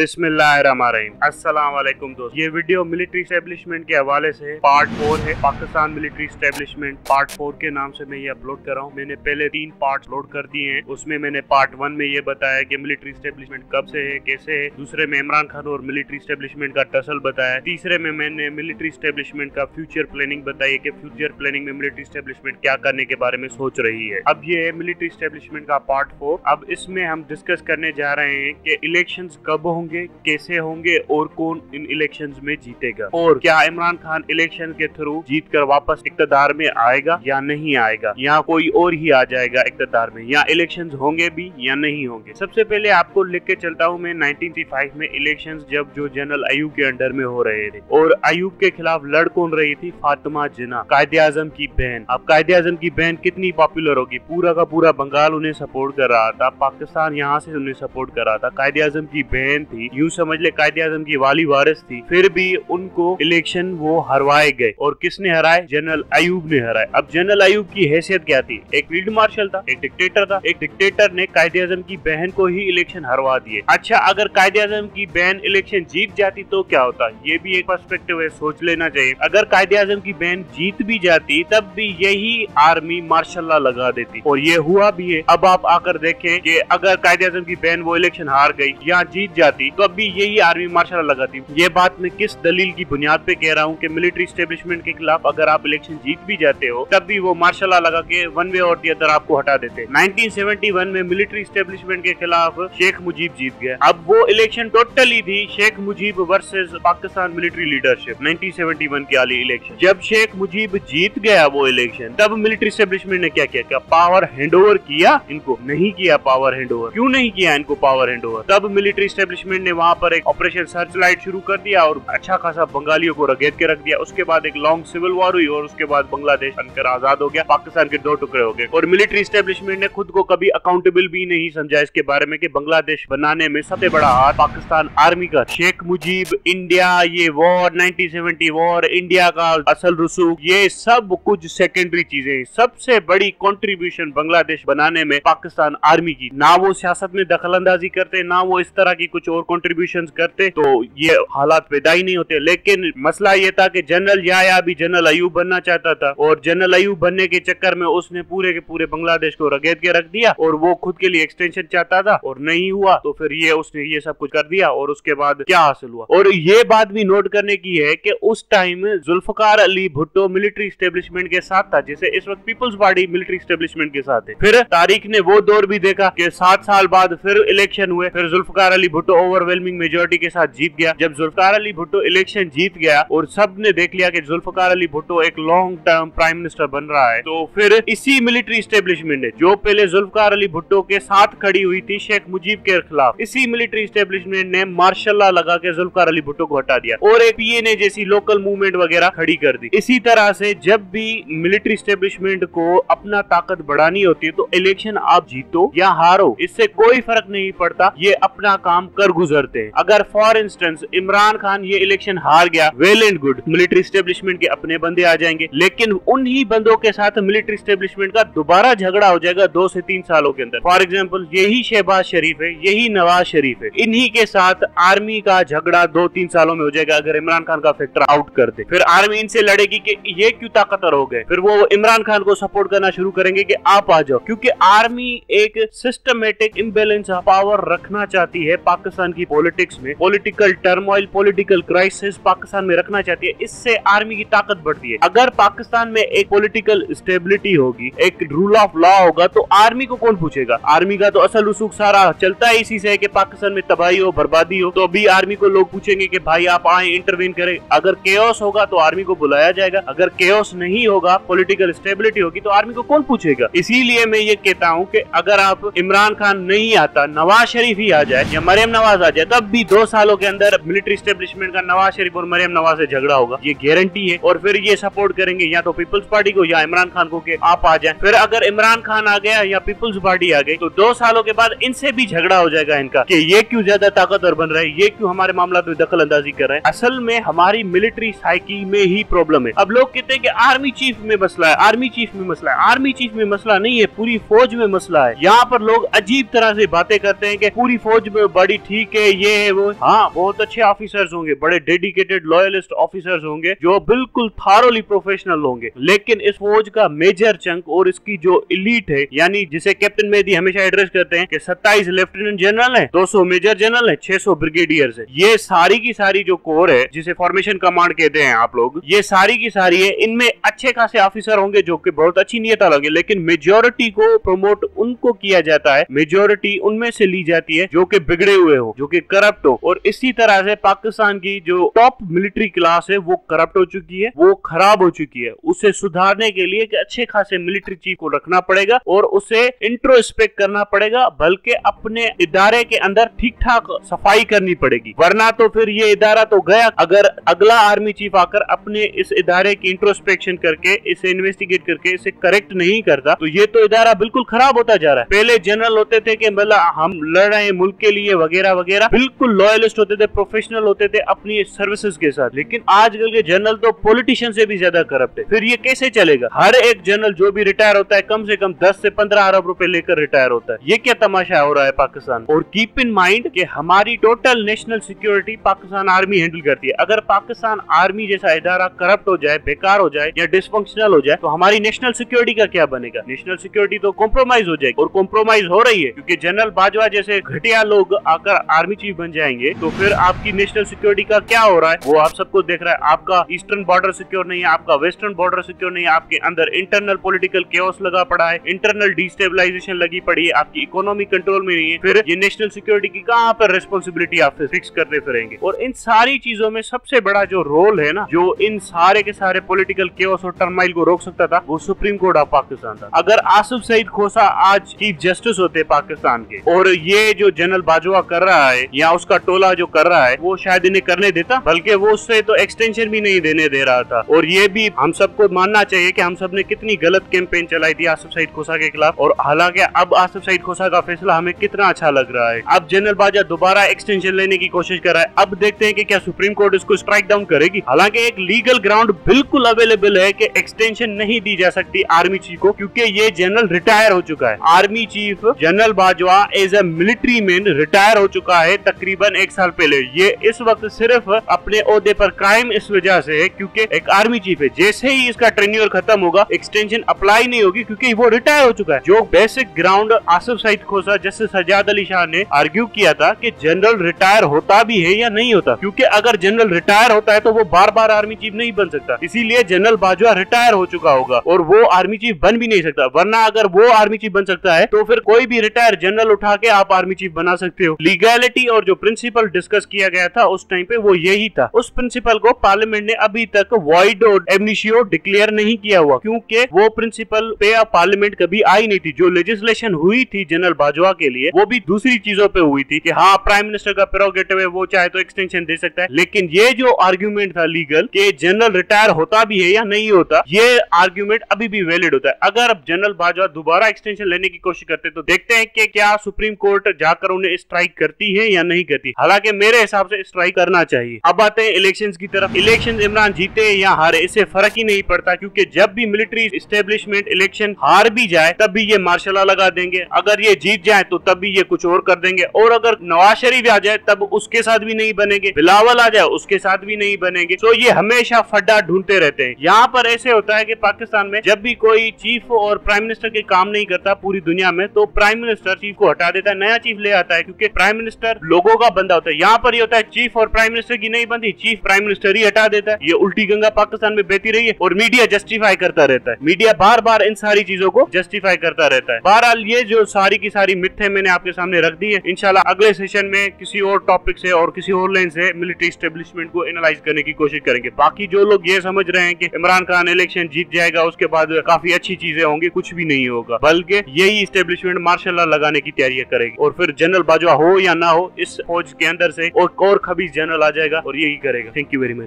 बिस्मिल्लाहिर्रहमानिर्रहीम। अस्सलाम वालेकुम दोस्त, ये वीडियो मिलिट्री स्टैब्लिशमेंट के हवाले से पार्ट 4 है। पाकिस्तान मिलिट्री स्टैब्लिशमेंट पार्ट 4 के नाम से मैं ये अपलोड कर रहा हूँ। मैंने पहले 3 पार्ट अपलोड कर दिए हैं। उसमें मैंने पार्ट 1 में ये बताया कि मिलिट्री स्टैब्लिशमेंट कब से है, कैसे है। दूसरे में इमरान खान और मिलिट्री स्टैब्लिशमेंट का टसल बताया। तीसरे में मैंने मिलिट्री स्टैब्लिशमेंट का फ्यूचर प्लानिंग बताई कि फ्यूचर प्लानिंग में मिलिट्री स्टैब्लिशमेंट क्या करने के बारे में सोच रही है। अब ये है मिलिट्री स्टैब्लिशमेंट का पार्ट 4। अब इसमें हम डिस्कस करने जा रहे हैं कि इलेक्शंस कब होंगे, कैसे होंगे और कौन इन इलेक्शंस में जीतेगा, और क्या इमरान खान इलेक्शन के थ्रू जीतकर वापस इक्तदार में आएगा या नहीं आएगा, या कोई और ही आ जाएगा इक्तदार में, या इलेक्शंस होंगे भी या नहीं होंगे। सबसे पहले आपको लिख के चलता हूँ मैं 1965 में इलेक्शंस जब जो जनरल अयूब के अंडर में हो रहे थे, और अयूब के खिलाफ लड़ कौन रही थी? फातिमा जिन्ना, कायदे आजम की बहन। अब कायदे आजम की बहन कितनी पॉपुलर होगी? पूरा का पूरा बंगाल उन्हें सपोर्ट कर रहा था, पाकिस्तान यहाँ से उन्हें सपोर्ट कर रहा था। कायदे आजम की बहन थी, यूं समझ ले कायदे आजम की वाली वारिस थी, फिर भी उनको इलेक्शन वो हरवाए गए। और किसने हराए? जनरल अयूब ने हराए। अब जनरल अयूब की हैसियत क्या थी? एक फील्ड मार्शल था, एक डिक्टेटर था। एक डिक्टेटर ने कायदे आजम की बहन को ही इलेक्शन हरवा दिए। अच्छा, अगर कायदे आजम की बहन इलेक्शन जीत जाती तो क्या होता? ये भी एक पर्सपेक्टिव है, सोच लेना चाहिए। अगर कायदे आजम की बहन जीत भी जाती तब भी यही आर्मी मार्शल लॉ लगा देती, और ये हुआ भी है। अब आप आकर देखें कि अगर कायदे आजम की बहन वो इलेक्शन हार गई या जीत जाती तो अब भी यही आर्मी मार्शल लॉ लगाती। ये बात मैं किस दलील की बुनियाद पे कह रहा हूँ कि मिलिट्री स्टैब्लिशमेंट के खिलाफ अगर आप इलेक्शन जीत भी जाते हो तब भी वो मार्शल लॉ लगा के वन वे और दी अदर आपको हटा देते। 1971 में मिलिट्री स्टैब्लिशमेंट के खिलाफ शेख मुजीब जीत गया। अब वो इलेक्शन टोटली थी Sheikh Mujib versus Pakistan military leadership. 1971 की वाली इलेक्शन जब शेख मुजीब जीत गया वो इलेक्शन, तब मिलिट्री स्टैब्लिशमेंट ने क्या किया? क्या पावर हैंडओवर किया? इनको नहीं किया पावर हैंडओवर। क्यों नहीं किया इनको पावर हैंडओवर? तब मिलिट्री स्टैब्लिशमेंट ने वहां पर एक ऑपरेशन सर्च लाइट शुरू कर दिया और अच्छा खासा बंगालियों को रगेद के रख दिया। उसके बाद एक लॉन्ग सिविल वॉर हुई और उसके बाद बांग्लादेश बनकर आजाद हो गया, पाकिस्तान के 2 टुकड़े हो गए। और मिलिट्री स्टैब्लिशमेंट ने खुद को कभी अकाउंटेबल भी नहीं समझा इसके बारे में कि बांग्लादेश बनाने में सबसे बड़ा हाथ पाकिस्तान आर्मी का। शेख मुजीब, इंडिया, ये वॉर, 1970 वॉर, इंडिया का असल रसूख, ये सब कुछ सेकेंडरी चीजें। सबसे बड़ी कंट्रीब्यूशन बांग्लादेश बनाने में पाकिस्तान आर्मी की। ना वो सियासत में दखलंदाजी करते, ना वो इस तरह की कुछ और कंट्रीब्यूशंस करते, तो ये हालात पैदा ही नहीं होते। लेकिन मसला ये था कि जनरल याया भी जनरल अयूब बनना चाहता था, और जनरल अयूब बनने के चक्कर में उसने पूरे के पूरे बांग्लादेश को रगेद के रख दिया, और वो खुद के लिए एक्सटेंशन चाहता था और नहीं हुआ, तो फिर ये उसने ये सब कुछ कर दिया। और उसके बाद क्या हासिल हुआ? और ये बात भी नोट करने की है कि उस time Zulfikar Ali Bhutto military establishment के साथ था, जैसे इस वक्त पीपल्स पार्टी मिलिट्री स्टैब्लिशमेंट के साथ है। फिर तारीख ने वो दौर भी देखा कि 7 साल बाद फिर इलेक्शन हुए, फिर जुल्फकार अली भुट्टो ओवरवेलमिंग मेजोरिटी के साथ जीत गया। जब जुल्फकार अली भुट्टो इलेक्शन जीत गया और सब ने देख लिया कि जुल्फकार अली भुट्टो एक लॉन्ग टर्म प्राइम मिनिस्टर बन रहा है, तो फिर इसी मिलिट्री स्टैब्लिशमेंट ने, जो पहले जुल्फकार अली भुट्टो के साथ खड़ी हुई थी शेख मुजीब के खिलाफ, इसी मिलिट्री स्टैब्लिशमेंट ने मार्शल लॉ लगा के जुल्फकार अली भुट्टो को हटा दिया और एक पीएनए जैसी लोकल मूवमेंट वगैरह खड़ी कर दी। इसी तरह से जब भी मिलिट्री स्टैब्लिशमेंट को अपना ताकत बढ़ानी होती है तो इलेक्शन आप जीतो या हारो, इससे कोई फर्क नहीं पड़ता, ये अपना काम कर गुजरते हैं। अगर फॉर इंस्टेंस इमरान खान ये इलेक्शन हार गया, well and good, military establishment के अपने बंदे आ जाएंगे, लेकिन उन्हीं बंदों के साथ मिलिट्री स्टैब्लिशमेंट का दोबारा झगड़ा हो जाएगा 2 से 3 सालों के अंदर। फॉर एग्जांपल यही शहबाज शरीफ है, यही नवाज शरीफ है, इन्हीं के साथ आर्मी का झगड़ा 2-3 सालों में हो जाएगा अगर इमरान खान का फैक्टर आउट कर दे। फिर आर्मी इनसे लड़ेगी कि ये क्यों ताकतवर हो गए, फिर वो इमरान खान को सपोर्ट करना शुरू करेंगे कि आप आ जाओ, क्योंकि आर्मी एक सिस्टमेटिक इम्बैलेंस ऑफ पावर रखना चाहती है पाकिस्तान की पॉलिटिक्स में। Political turmoil, political crisis Pakistan में रखना चाहती है, इससे आर्मी की ताकत बढ़ती है। अगर पाकिस्तान में एक पॉलिटिकल स्टेबिलिटी होगी, एक रूल ऑफ लॉ होगा, तो आर्मी को कौन पूछेगा? आर्मी का तो असल रसूख सारा चलता है इसी से कि पाकिस्तान में तबाही हो, बर्बादी हो, तो अभी आर्मी को लोग पूछेंगे कि भाई आप आए, इंटरवीन करें। अगर केओस होगा तो आर्मी को बुलाया जाएगा, अगर केओस नहीं होगा, पॉलिटिकल स्टेबिलिटी होगी, तो आर्मी को कौन पूछेगा? इसीलिए मैं ये कहता हूँ कि अगर आप इमरान खान नहीं आता, नवाज शरीफ ही आ जाए या मरियम नवाज आ जाए, तब भी 2 सालों के अंदर मिलिट्री स्टैब्लिशमेंट का नवाज शरीफ और मरियम नवाज से झगड़ा होगा, ये गारंटी है। और फिर ये सपोर्ट करेंगे या तो पीपल्स पार्टी को या इमरान खान को कि आप आ जाएं। फिर अगर इमरान खान आ गया या पीपल्स पार्टी आ गई, तो 2 सालों के बाद इनसे भी झगड़ा हो जाएगा इनका कि ये क्यों ज्यादा ताकतवर बन रहा है, ये क्यों हमारे मामला में दखल अंदाजी कर रहे हैं। असल में हमारी मिलिट्री साइकी में ही प्रॉब्लम है। अब लोग कहते हैं कि आर्मी चीफ में मसला है, आर्मी चीफ में मसला है। आर्मी चीफ में मसला नहीं है, पूरी फौज में मसला है। यहाँ पर लोग अजीब तरह से बातें करते हैं कि पूरी फौज में बड़ी ठीक ठीक है ये वो, हाँ बहुत अच्छे ऑफिसर्स होंगे, बड़े डेडिकेटेड लॉयलिस्ट ऑफिसर्स होंगे जो बिल्कुल थारोली प्रोफेशनल होंगे, लेकिन इस फौज का मेजर चंक और इसकी जो इलीट है, यानी जिसे कैप्टन मेहदी हमेशा एड्रेस करते हैं कि 27 लेफ्टिनेंट जनरल है, 200 मेजर जनरल है, 600 ब्रिगेडियर्स है, ये सारी की सारी जो कोर है जिसे फॉर्मेशन कमांड कहते हैं आप लोग, ये सारी की सारी है, इनमें अच्छे खासे ऑफिसर होंगे जो कि बहुत अच्छी नियत लगे, लेकिन मेजोरिटी को प्रमोट उनको किया जाता है, मेजोरिटी उनमें से ली जाती है जो कि बिगड़े हुए हो, जो कि करप्ट हो। और इसी तरह से पाकिस्तान की जो टॉप मिलिट्री क्लास है वो करप्ट हो चुकी है, वो खराब हो चुकी है। उसे सुधारने के लिए अच्छे खासे मिलिट्री चीफ को रखना पड़ेगा और उसे इंट्रोस्पेक्ट करना पड़ेगा, बल्कि अपने इदारे के अंदर ठीक ठाक सफाई करनी पड़ेगी, वरना तो फिर ये इदारा तो गया। अगर अगला आर्मी चीफ आकर अपने इस इदारे की इंट्रोस्पेक्शन करके इसे इन्वेस्टिगेट करके इसे करेक्ट नहीं करता तो ये तो इदारा बिल्कुल खराब होता जा रहा है। पहले जनरल होते थे कि मतलब हम लड़ रहे हैं मुल्क के लिए वगैरह वगैरह, बिल्कुल लॉयलिस्ट होते थे, प्रोफेशनल होते थे अपनी सर्विसेज के साथ, लेकिन आजकल के जनरल तो पॉलिटिशियन से भी ज्यादा करप्ट है। फिर ये कैसे चलेगा? हर एक जनरल जो भी रिटायर होता है कम से कम 10 से 15 अरब रुपए लेकर रिटायर होता है। ये क्या तमाशा हो रहा है पाकिस्तान? और कीप इन माइंड कि हमारी total national security Pakistan army handle करती है। अगर पाकिस्तान आर्मी जैसा इदारा करप्ट हो जाए, बेकार हो जाए या डिसफंक्शनल हो जाए तो हमारी नेशनल सिक्योरिटी का क्या बनेगा? नेशनल सिक्योरिटी तो कॉम्प्रोमाइज हो जाएगी, और कॉम्प्रोमाइज हो रही है क्योंकि जनरल बाजवा जैसे घटिया लोग आकर आर्मी चीफ बन जाएंगे तो फिर आपकी नेशनल सिक्योरिटी का क्या हो रहा है वो आप सबको देख रहा है। आपका ईस्टर्न बॉर्डर सिक्योर नहीं है, आपका वेस्टर्न बॉर्डर सिक्योर नहीं है, आपके अंदर इंटरनल पॉलिटिकल केओस लगा पड़ा है, इंटरनल डिस्टेबलाइजेशन लगी पड़ी है, आपकी इकोनॉमी कंट्रोल में नहीं है। फिर ये नेशनल सिक्योरिटी की कहां पर रिस्पॉन्सिबिलिटी आप फिक्स करते फिरेंगे? और इन सारी चीजों में सबसे बड़ा जो रोल है ना, जो इन सारे के सारे पॉलिटिकल केओस और टर्माइल को रोक सकता था, वो सुप्रीम कोर्ट ऑफ पाकिस्तान था। अगर आसिफ सईद खोसा आज चीफ जस्टिस होते पाकिस्तान के, और ये जो जनरल बाजवा कर रहा है या उसका टोला जो कर रहा है वो शायद इन्हें करने देता, बल्कि वो उससे तो एक्सटेंशन भी नहीं देने दे रहा था। और ये भी हम सबको मानना चाहिए कि हम सब ने कितनी गलत कैंपेन चलाई थी आसिफ सईद खोसा के खिलाफ, और हालांकि अब आसिफ सईद खोसा का फैसला हमें कितना अच्छा लग रहा है। अब जनरल बाजवा दोबारा एक्सटेंशन लेने की कोशिश कर रहा है। अब देखते हैं कि क्या सुप्रीम कोर्ट इसको स्ट्राइक डाउन करेगी। हालांकि एक लीगल ग्राउंड बिल्कुल अवेलेबल है कि एक्सटेंशन नहीं दी जा सकती आर्मी चीफ को, क्योंकि ये जनरल रिटायर हो चुका है। Army chief general Bajwa as a military man retire हो चुका है तकरीबन 1 साल पहले। ये इस वक्त सिर्फ अपने ओहदे पर कायम इस वजह से है क्योंकि एक आर्मी चीफ है। जैसे ही इसका टेन्योर खत्म होगा एक्सटेंशन अप्लाई नहीं होगी क्योंकि वो रिटायर हो चुका है। जो बेसिक ग्राउंड आसिफ सईद खोसा जस्टिस सज्जाद अली शाह ने आर्ग्यू किया था कि जनरल रिटायर होता भी है या नहीं होता, क्योंकि अगर जनरल रिटायर होता है तो वो बार बार आर्मी चीफ नहीं बन सकता, इसीलिए जनरल बाजवा रिटायर हो चुका होगा और वो आर्मी चीफ बन भी नहीं सकता। वरना अगर वो आर्मी चीफ बन सकता है तो फिर कोई भी रिटायर जनरल उठा के आप आर्मी चीफ बना सकते हो। लीगैलिटी और जो प्रिंसिपल डिस्कस किया गया था उस टाइम पे वो यही था। उस प्रिंसिपल को पार्लियामेंट ने अभी तक वॉइड और एमनिशियो डिक्लेयर नहीं किया हुआ, क्योंकि वो प्रिंसिपल पे पार्लियामेंट कभी आई नहीं थी। जो लेजिस्लेशन हुई थी जनरल बाजवा के लिए वो भी दूसरी चीजों पे हुई थी कि हाँ प्राइम मिनिस्टर का प्रेरोगेटिव है, वो चाहे तो एक्सटेंशन दे सकता है। लेकिन ये जो आर्ग्यूमेंट था लीगल कि जनरल रिटायर होता भी है या नहीं होता, ये आर्ग्यूमेंट अभी भी वैलिड होता है। अगर जनरल बाजवा दोबारा एक्सटेंशन लेने की कोशिश करते तो देखते हैं कि क्या सुप्रीम कोर्ट जाकर उन्हें स्ट्राइक करती है या नहीं करती। हालांकि मेरे हिसाब से स्ट्राइक करना चाहिए। अब आते हैं इलेक्शंस की तरफ। इलेक्शन इमरान जीते या हारे इससे फर्क ही नहीं पड़ता, क्योंकि जब भी मिलिट्री एस्टेब्लिशमेंट इलेक्शन हार भी जाए तब भी ये मार्शल लॉ लगा देंगे, अगर ये जीत जाए तो तब भी ये कुछ और कर देंगे, और अगर नवाज शरीफ आ जाए तब उसके साथ भी नहीं बनेंगे, बिलावल आ जाए उसके साथ भी नहीं बनेंगे। तो ये हमेशा फड्डा ढूंढते रहते हैं। यहाँ पर ऐसे होता है कि पाकिस्तान में जब भी कोई चीफ और प्राइम मिनिस्टर के काम नहीं करता पूरी दुनिया में, तो प्राइम मिनिस्टर चीफ को हटा देता है, नया चीफ ले आता है, क्योंकि प्राइम मिनिस्टर लोगों का बंदा होता है। यहाँ पर ये होता है चीफ और प्राइम मिनिस्टर की नहीं बनती, चीफ प्राइम मिनिस्टर ही हटा देता है। ये उल्टी गंगा पाकिस्तान में बहती रही है और मीडिया जस्टिफाई करता रहता है। मीडिया बार बार इन सारी चीजों को जस्टिफाई करता रहता है। बहरहाल ये जो सारी की सारी मिथ है मैंने आपके सामने रख दी है। इंशाल्लाह अगले सेशन में किसी और टॉपिक से और किसी और लाइन से मिलिट्री एस्टेब्लिशमेंट को एनालाइज करने की कोशिश करेंगे। बाकी जो लोग ये समझ रहे हैं कि इमरान खान इलेक्शन जीत जाएगा उसके बाद काफी अच्छी चीजें होंगी, कुछ भी नहीं होगा, बल्कि यही एस्टेब्लिशमेंट मार्शल लॉ लगाने की तैयारियां करेगी और फिर जनरल बाजवा हो या ना हो इस फौज के अंदर से और खबीज जनरल आ जाएगा और यही करेगा। Thank you very much.